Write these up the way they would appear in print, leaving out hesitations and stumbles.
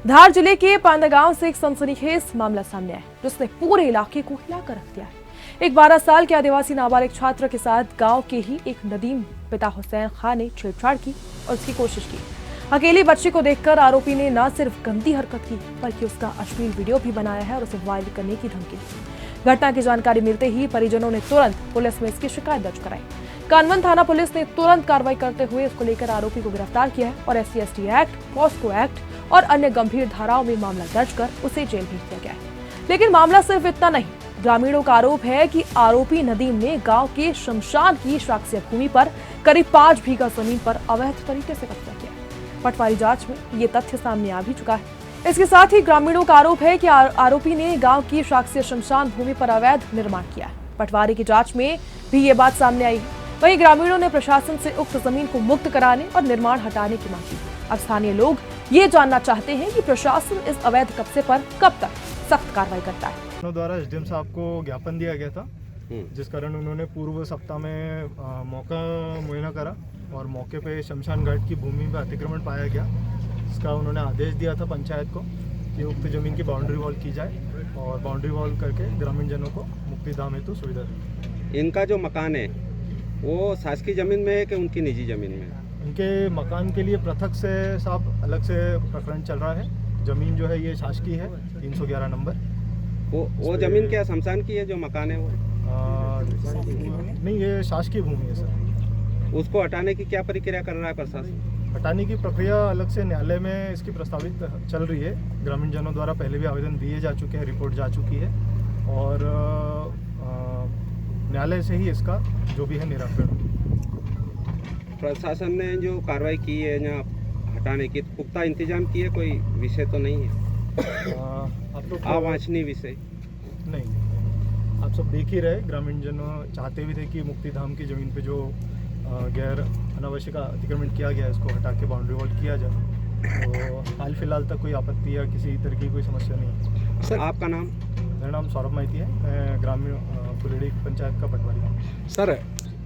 धार जिले के पांडा गांव से एक सनसनीखेज मामला सामने आया जिसने पूरे इलाके को हिलाकर रख दिया है। एक 12 साल के आदिवासी नाबालिग छात्र के साथ गांव के ही एक नदीम पिता हुसैन खान ने छेड़छाड़ की और उसकी कोशिश की। अकेली बच्ची को देखकर आरोपी ने न सिर्फ गंदी हरकत की बल्कि उसका अश्लील वीडियो भी बनाया है और उसे वायरल करने की धमकी दी। घटना की जानकारी मिलते ही परिजनों ने तुरंत पुलिस में इसकी शिकायत दर्ज कराई। कानवन थाना पुलिस ने तुरंत कार्रवाई करते हुए इसको लेकर आरोपी को गिरफ्तार किया है और SC/ST एक्ट, पॉस्को एक्ट और अन्य गंभीर धाराओं में मामला दर्ज कर उसे जेल भेज दिया गया है। लेकिन मामला सिर्फ इतना नहीं, ग्रामीणों का आरोप है कि आरोपी नदीम ने गांव के शमशान की शासकीय भूमि पर करीब 5 बीघा जमीन पर अवैध तरीके से कब्जा किया। पटवारी जांच में ये तथ्य सामने आ भी चुका है। इसके साथ ही ग्रामीणों का आरोप है कि आरोपी ने गांव की शासकीय शमशान भूमि पर अवैध निर्माण किया है। पटवारी की जांच में भी ये बात सामने आई है। वहीं ग्रामीणों ने प्रशासन से उक्त जमीन को मुक्त कराने और निर्माण हटाने की मांग की। अब स्थानीय लोग ये जानना चाहते हैं कि प्रशासन इस अवैध कब्जे पर कब तक सख्त कार्रवाई करता है। द्वारा SDM साहब को ज्ञापन दिया गया था, जिस कारण उन्होंने पूर्व सप्ताह में मौका मुआयना करा और मौके पे शमशान घाट की भूमि में अतिक्रमण पाया गया। इसका उन्होंने आदेश दिया था पंचायत को कि उक्त जमीन की बाउंड्री वॉल की जाए और बाउंड्री वॉल करके ग्रामीण जनों को मुक्तिधाम हेतु सुविधा दी। इनका जो मकान है वो शासकीय जमीन में है कि उनकी निजी जमीन में है? इनके मकान के लिए पृथक से साहब अलग से प्रकरण चल रहा है। जमीन जो है ये शासकीय है, 311 नंबर। वो जमीन क्या शमशान की है जो मकान है वो? नहीं, ये शासकीय भूमि है सर। उसको हटाने की क्या प्रक्रिया कर रहा है प्रशासन? हटाने की प्रक्रिया अलग से न्यायालय में इसकी प्रस्तावित चल रही है। ग्रामीण जनों द्वारा पहले भी आवेदन दिए जा चुके हैं, रिपोर्ट जा चुकी है और न्यायालय से ही इसका जो भी है निराकरण। प्रशासन ने जो कार्रवाई की है यहाँ हटाने की, पुख्ता इंतजाम किए, कोई विषय तो नहीं है? आप लोग अवांछनीय विषय नहीं, आप सब देख ही रहे। ग्रामीण जनों चाहते भी थे कि मुक्तिधाम की ज़मीन पे जो गैर अनावश्यक अतिक्रमण किया गया है इसको हटा के बाउंड्री वॉल किया जाए। तो हाल फिलहाल तक कोई आपत्ति या किसी तरह की कोई समस्या नहीं है। सर आपका नाम? मेरा नाम सौरभ माइती है, मैं ग्रामीण फुलेड़ी पंचायत का पटवारी हूँ। सर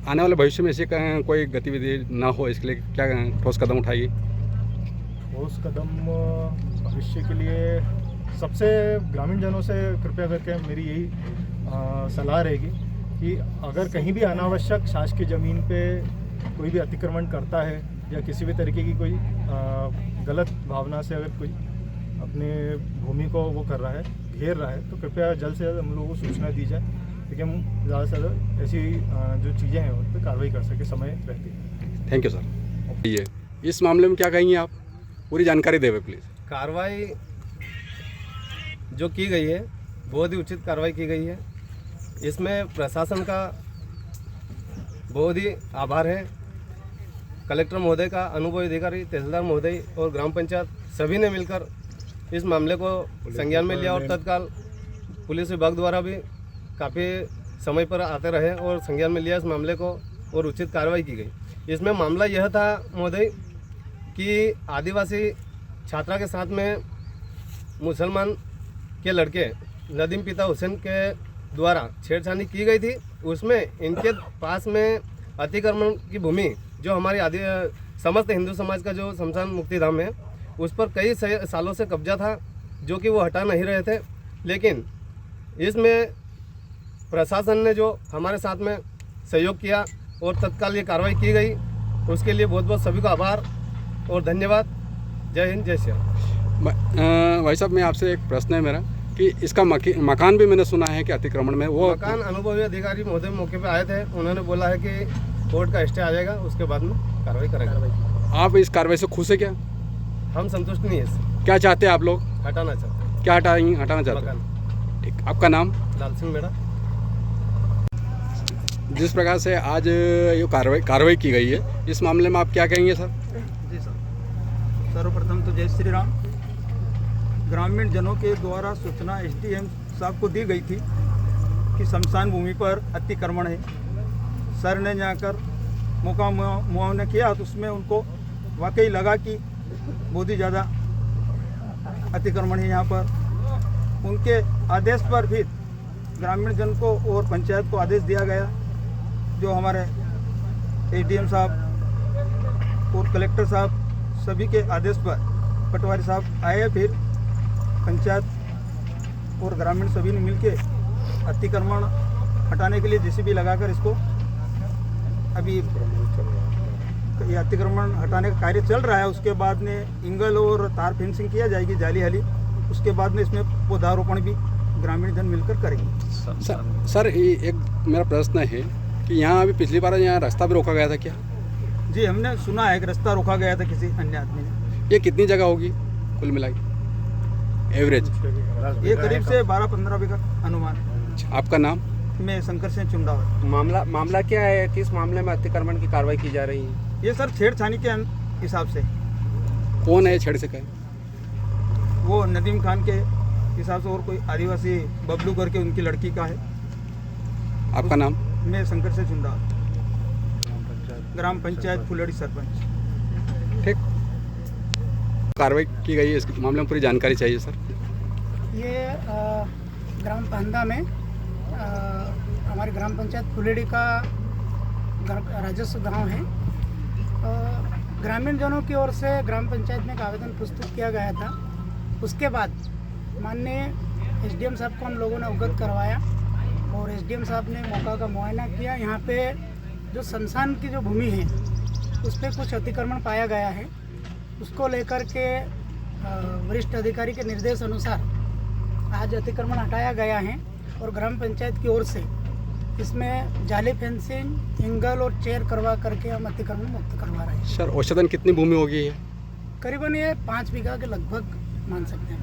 आने वाले भविष्य में ऐसी कोई गतिविधि ना हो इसके लिए क्या ठोस कदम उठाएगी? ठोस कदम भविष्य के लिए सबसे ग्रामीण जनों से कृपया करके मेरी यही सलाह रहेगी कि अगर कहीं भी अनावश्यक शासकीय ज़मीन पे कोई भी अतिक्रमण करता है या किसी भी तरीके की कोई गलत भावना से अगर कोई अपने भूमि को वो कर रहा है, घेर रहा है, तो कृपया जल्द से जल्द हम लोगों को सूचना दी जाए ताकि हम ज़्यादा से ज़्यादा ऐसी जो चीज़ें हैं उन पर कार्रवाई कर सके समय रहती है। Thank you sir. ये इस मामले में क्या कहेंगे आप? पूरी जानकारी देवे प्लीज़। कार्रवाई जो की गई है बहुत ही उचित कार्रवाई की गई है। इसमें प्रशासन का बहुत ही आभार है। कलेक्टर महोदय का, अनुभवी अधिकारी, तहसीलदार महोदय और ग्राम पंचायत सभी ने मिलकर इस मामले को संज्ञान में लिया और तत्काल पुलिस विभाग द्वारा भी काफ़ी समय पर आते रहे और संज्ञान में लिया इस मामले को और उचित कार्रवाई की गई। इसमें मामला यह था महोदय कि आदिवासी छात्रा के साथ में मुसलमान के लड़के नदीम पिता हुसैन के द्वारा छेड़छाड़ी की गई थी। उसमें इनके पास में अतिक्रमण की भूमि जो हमारी समस्त हिंदू समाज का जो शमशान मुक्तिधाम है उस पर कई सालों से कब्जा था जो कि वो हटा नहीं रहे थे। लेकिन इसमें प्रशासन ने जो हमारे साथ में सहयोग किया और तत्काल ये कार्रवाई की गई, उसके लिए बहुत बहुत सभी को आभार और धन्यवाद। जय हिंद, जय श्री राम। भाई साहब, मैं आपसे एक प्रश्न है मेरा कि इसका मकान भी मैंने सुना है कि अतिक्रमण में वो मकान अनुभवी अधिकारी महोदय मौके पे आए थे, उन्होंने बोला है कि कोर्ट का स्टे आ जाएगा, उसके बाद में कार्रवाई करेंगे। आप इस कार्रवाई से खुश है क्या? हम संतुष्ट नहीं है इससे। क्या चाहते हैं आप लोग? हटाना चाहते हैं। क्या हटाना चाहते हैं? मकान। ठीक, आपका नाम? लाल सिंह मेरा। जिस प्रकार से आज ये कार्रवाई की गई है, इस मामले में आप क्या कहेंगे सर? जी सर, सर्वप्रथम तो जय श्री राम। ग्रामीण जनों के द्वारा सूचना SDM साहब को दी गई थी कि शमशान भूमि पर अतिक्रमण है। सर ने जाकर मौका मुआयना किया तो उसमें उनको वाकई लगा कि बहुत ही ज़्यादा अतिक्रमण है यहाँ पर। उनके आदेश पर फिर ग्रामीण जन को और पंचायत को आदेश दिया गया, जो हमारे SDM साहब और कलेक्टर साहब सभी के आदेश पर पटवारी साहब आए, फिर पंचायत और ग्रामीण सभी ने मिलके अतिक्रमण हटाने के लिए जेसीबी लगाकर इसको अभी ये अतिक्रमण हटाने का कार्य चल रहा है। उसके बाद में इंगल और तार फेंसिंग किया जाएगी जाली हाली। उसके बाद में इसमें पौधारोपण भी ग्रामीण जन मिलकर करेंगे। सर एक मेरा प्रश्न है कि यहाँ अभी पिछली बार यहाँ रास्ता भी रोका गया था क्या? जी, हमने सुना है कि रास्ता रोका गया था किसी अन्य आदमी ने। ये कितनी जगह होगी कुल मिला एवरेज? ये करीब से 12-15 बीघा अनुमान है। आपका नाम? मैं शंकर सिंह चुंडावत। मामला क्या है? किस मामले में अतिक्रमण की कार्रवाई की जा रही है? ये सर छेड़छानी के हिसाब से। कौन है छेड़ से कहे? वो नदीम खान के हिसाब से और कोई आदिवासी बबलू करके उनकी लड़की का है। आपका नाम? मैं शंकर सिंह चुंडावत, ग्राम पंचायत फुलड़ी सरपंच। ठीक, कार्रवाई की गई है, इसके मामले में पूरी जानकारी चाहिए सर। ये ग्राम पांदा में हमारी ग्राम पंचायत फुलेड़ी का राजस्व गांव है। ग्रामीण जनों की ओर से ग्राम पंचायत में एक आवेदन प्रस्तुत किया गया था। उसके बाद माननीय एसडीएम साहब को हम लोगों ने अवगत करवाया और एसडीएम साहब ने मौका का मुआयना किया। यहाँ पे जो शमशान की जो भूमि है उस पर कुछ अतिक्रमण पाया गया है। उसको लेकर के वरिष्ठ अधिकारी के निर्देश अनुसार आज अतिक्रमण हटाया गया है और ग्राम पंचायत की ओर से इसमें जाली फेंसिंग, एंगल और चेयर करवा करके हम अतिक्रमण मुक्त करवा रहे हैं। सर औसतन कितनी भूमि होगी ये? करीबन ये 5 बीघा के लगभग मान सकते हैं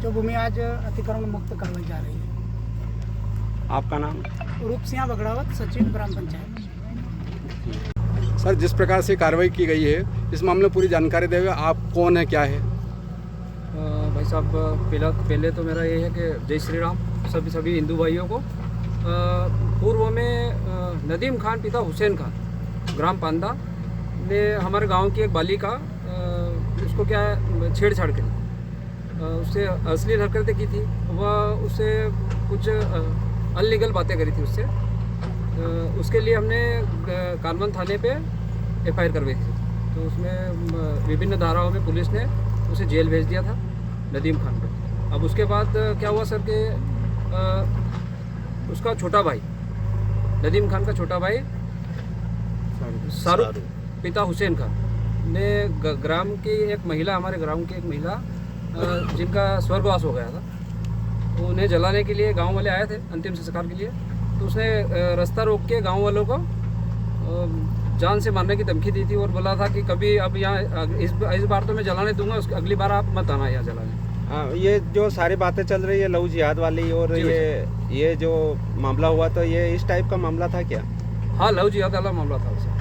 जो भूमि आज अतिक्रमण मुक्त करवाई जा रही है। आपका नाम? रूप सिंह बगड़ावत, सचिव ग्राम पंचायत। सर जिस प्रकार से कार्रवाई की गई है इस मामले में पूरी जानकारी देंगे। आप कौन है, क्या है? भाई साहब, पहले तो मेरा ये है कि जय श्री राम सभी हिंदू भाइयों को। पूर्व में नदीम खान पिता हुसैन खान, ग्राम पांदा ने हमारे गांव की एक बालिका उसको क्या छेड़छाड़ करी, उससे अश्लील हरकतें की थी। वह उससे कुछ अनलीगल बातें करी थी उससे। उसके लिए हमने कानवन थाने पे एफआईआर करवाई थी। तो उसमें विभिन्न धाराओं में पुलिस ने उसे जेल भेज दिया था, नदीम खान को। अब उसके बाद क्या हुआ सर कि उसका छोटा भाई, नदीम खान का छोटा भाई शाहरुख पिता हुसैन खान ने ग्राम की एक महिला, हमारे ग्राम की एक महिला जिनका स्वर्गवास हो गया था, तो उन्हें जलाने के लिए गांव वाले आए थे अंतिम संस्कार के लिए। तो उसने रास्ता रोक के गांव वालों को जान से मारने की धमकी दी थी और बोला था कि कभी अब यहाँ इस बार तो मैं जलाने दूंगा, उसकी अगली बार आप मत आना यहाँ जलाने। ये जो सारी बातें चल रही है लव जिहाद वाली, और ये जो मामला हुआ तो ये इस टाइप का मामला था क्या? हाँ, लव जिहाद वाला मामला था उसे।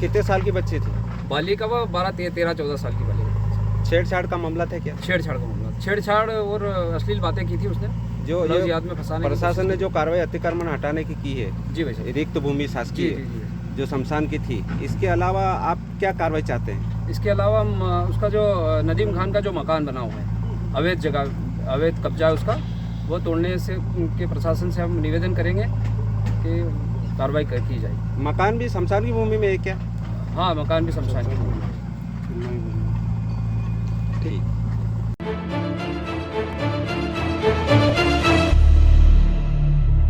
कितने साल की बच्ची थी? बालिका वो 12-13-14 साल की बालिका। छेड़छाड़ का मामला था क्या? छेड़छाड़ का मामला, छेड़छाड़ और अश्लील बातें की थी उसने, जो लव जिहाद में फंसाने। प्रशासन ने जो कार्रवाई अतिक्रमण हटाने की है जी भाई साहब, रिक्त भूमि शासकीय जो शमशान की थी, इसके अलावा आप क्या कार्रवाई चाहते हैं? इसके अलावा हम उसका जो नदीम खान का जो मकान बना हुआ है, अवैध जगह, अवैध कब्जा है उसका, वो तोड़ने से के प्रशासन से हम निवेदन करेंगे कि कार्रवाई की जाए। मकान भी शमशान की भूमि में है क्या? हाँ, मकान भी शमशान की भूमि में। ठीक।